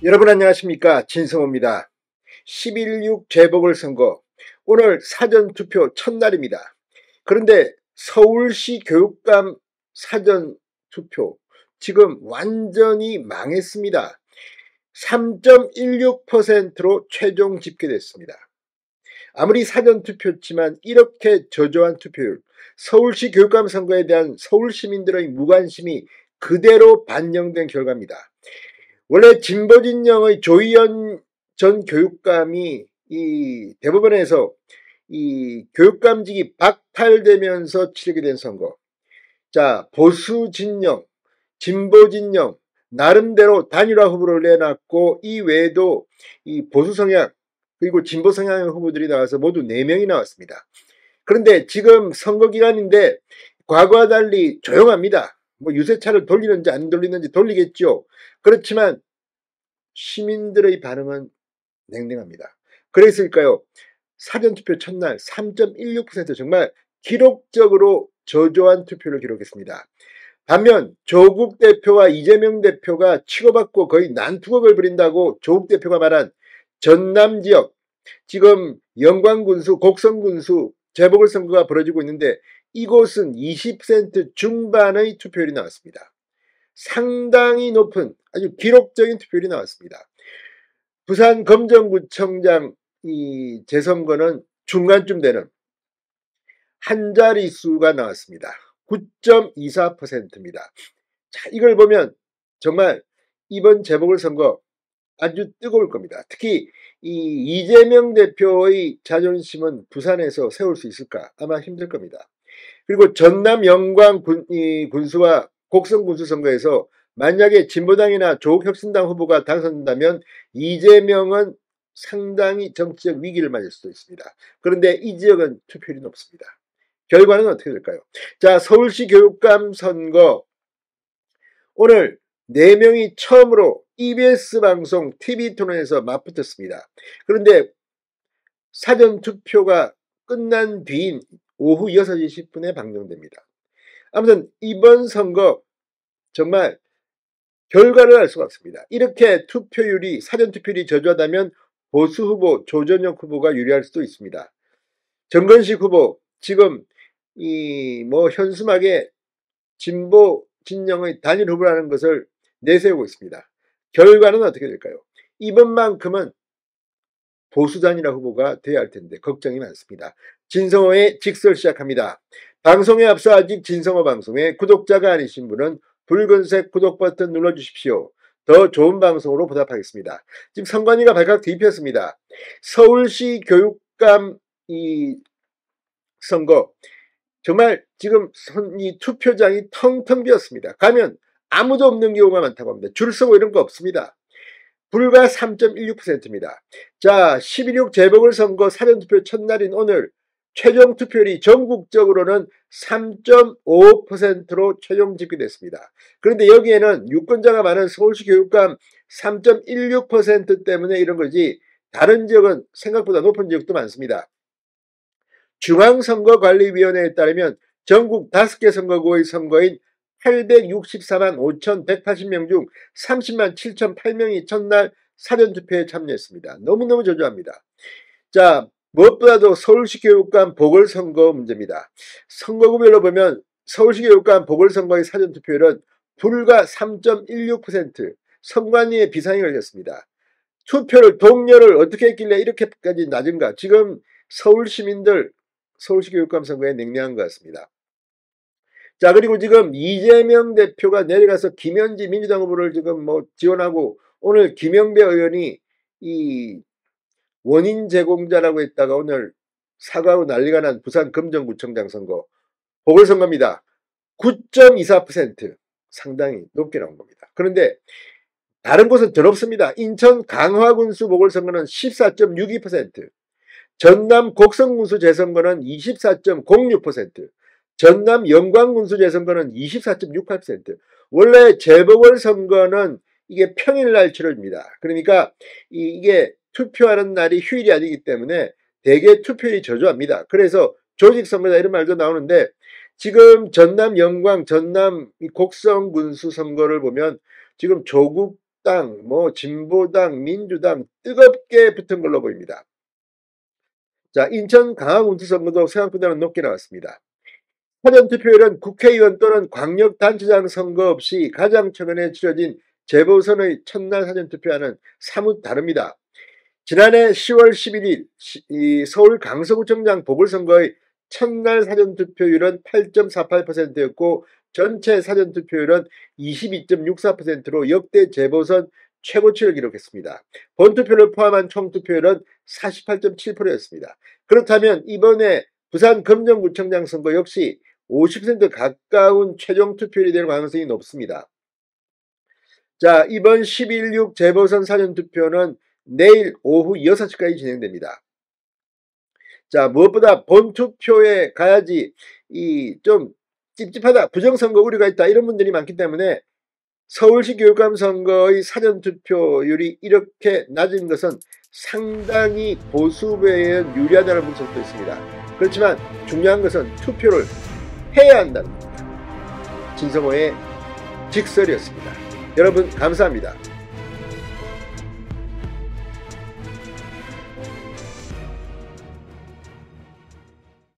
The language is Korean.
여러분 안녕하십니까, 진성호입니다. 11.6 재보궐선거 오늘 사전투표 첫날입니다. 그런데 서울시 교육감 사전투표 지금 완전히 망했습니다. 3.16%로 최종 집계됐습니다. 아무리 사전투표였지만 이렇게 저조한 투표율, 서울시 교육감 선거에 대한 서울시민들의 무관심이 그대로 반영된 결과입니다. 원래 진보진영의 조희연 전 교육감이 이 대법원에서 이 교육감직이 박탈되면서 치르게 된 선거. 자, 보수진영, 진보진영, 나름대로 단일화 후보를 내놨고, 이 외에도 이 보수성향, 그리고 진보성향의 후보들이 나와서 모두 4명이 나왔습니다. 그런데 지금 선거 기간인데, 과거와 달리 조용합니다. 뭐 유세차를 돌리는지 안 돌리는지 돌리겠죠. 그렇지만 시민들의 반응은 냉랭합니다. 그랬을까요? 사전투표 첫날 3.16% 정말 기록적으로 저조한 투표를 기록했습니다. 반면 조국 대표와 이재명 대표가 치고받고 거의 난투극을 벌인다고 조국 대표가 말한 전남 지역, 지금 영광군수, 곡성군수 재보궐선거가 벌어지고 있는데 이곳은 20% 중반의 투표율이 나왔습니다. 상당히 높은 아주 기록적인 투표율이 나왔습니다. 부산 검정구청장 이 재선거는 중간쯤 되는 한 자릿수가 나왔습니다. 9.24%입니다. 자, 이걸 보면 정말 이번 재보궐선거 아주 뜨거울 겁니다. 특히 이 이재명 대표의 자존심은 부산에서 세울 수 있을까? 아마 힘들 겁니다. 그리고 전남 영광 군수와 곡성 군수 선거에서 만약에 진보당이나 조국혁신당 후보가 당선된다면 이재명은 상당히 정치적 위기를 맞을 수도 있습니다. 그런데 이 지역은 투표율이 높습니다. 결과는 어떻게 될까요? 자, 서울시 교육감 선거 오늘 4명이 처음으로 EBS 방송 TV토론에서 맞붙었습니다. 그런데 사전투표가 끝난 뒤인 오후 6시 10분에 방영됩니다. 아무튼 이번 선거 정말 결과를 알 수가 없습니다. 이렇게 투표율이 사전투표율이 저조하다면 보수 후보 조전혁 후보가 유리할 수도 있습니다. 정건식 후보 지금 이 뭐 현수막에 진보 진영의 단일 후보라는 것을 내세우고 있습니다. 결과는 어떻게 될까요? 이번만큼은 보수 단일화 후보가 돼야 할 텐데 걱정이 많습니다. 진성호의 직설 시작합니다. 방송에 앞서 아직 진성호 방송의 구독자가 아니신 분은 붉은색 구독 버튼 눌러주십시오. 더 좋은 방송으로 보답하겠습니다. 지금 선관위가 발칵 뒤집혔습니다. 서울시 교육감 이 선거 정말 지금 이 투표장이 텅텅 비었습니다. 가면 아무도 없는 경우가 많다고 합니다. 줄 서고 이런 거 없습니다. 불과 3.16%입니다. 자, 11.6 재보궐선거 사전투표 첫날인 오늘 최종 투표율이 전국적으로는 3.5%로 최종 집계됐습니다. 그런데 여기에는 유권자가 많은 서울시 교육감 3.16% 때문에 이런 거지 다른 지역은 생각보다 높은 지역도 많습니다. 중앙선거관리위원회에 따르면 전국 5개 선거구의 선거인 864만 5,180명 중 30만 7,008명이 첫날 사전투표에 참여했습니다. 너무너무 저조합니다. 자, 무엇보다도 서울시 교육감 보궐선거 문제입니다. 선거구별로 보면 서울시 교육감 보궐선거의 사전투표율은 불과 3.16%, 선관위의 비상이 걸렸습니다. 투표를 동료를 어떻게 했길래 이렇게까지 낮은가? 지금 서울 시민들 서울시 교육감 선거에 냉랭한 것 같습니다. 자, 그리고 지금 이재명 대표가 내려가서 김현지 민주당 후보를 지금 뭐 지원하고 오늘 김영배 의원이 이 원인 제공자라고 했다가 오늘 사과하고 난리가 난 부산 금정구청장 선거 보궐선거입니다. 9.24% 상당히 높게 나온 겁니다. 그런데 다른 곳은 더 높습니다. 인천 강화군수 보궐선거는 14.62%, 전남 곡성군수 재선거는 24.06%, 전남 영광군수 재선거는 24.68%. 원래 재보궐선거는 이게 평일날 치러집니다. 그러니까 이게 투표하는 날이 휴일이 아니기 때문에 대개 투표율이 저조합니다. 그래서 조직선거다 이런 말도 나오는데 지금 전남 영광, 전남 곡성군수 선거를 보면 지금 조국 자유한국당, 진보당, 민주당 뜨겁게 붙은 걸로 보입니다. 자, 인천 강화군수 선거도 생각보다는 높게 나왔습니다. 사전투표율은 국회의원 또는 광역단체장 선거 없이 가장 최근에 치러진 재보선의 첫날 사전투표와는 사뭇 다릅니다. 지난해 10월 11일 서울 강서구청장 보궐선거의 첫날 사전투표율은 8.48%였고 전체 사전투표율은 22.64%로 역대 재보선 최고치를 기록했습니다. 본투표를 포함한 총투표율은 48.7%였습니다. 그렇다면 이번에 부산 금정구청장 선거 역시 50% 가까운 최종 투표율이 될 가능성이 높습니다. 자, 이번 11.6 재보선 사전투표는 내일 오후 6시까지 진행됩니다. 자, 무엇보다 본투표에 가야지 좀 찝찝하다, 부정선거 우려가 있다 이런 분들이 많기 때문에 서울시 교육감 선거의 사전투표율이 이렇게 낮은 것은 상당히 보수배에 유리하다는 분석도 있습니다. 그렇지만 중요한 것은 투표를 해야 한다는 겁니다. 진성호의 직설이었습니다. 여러분 감사합니다.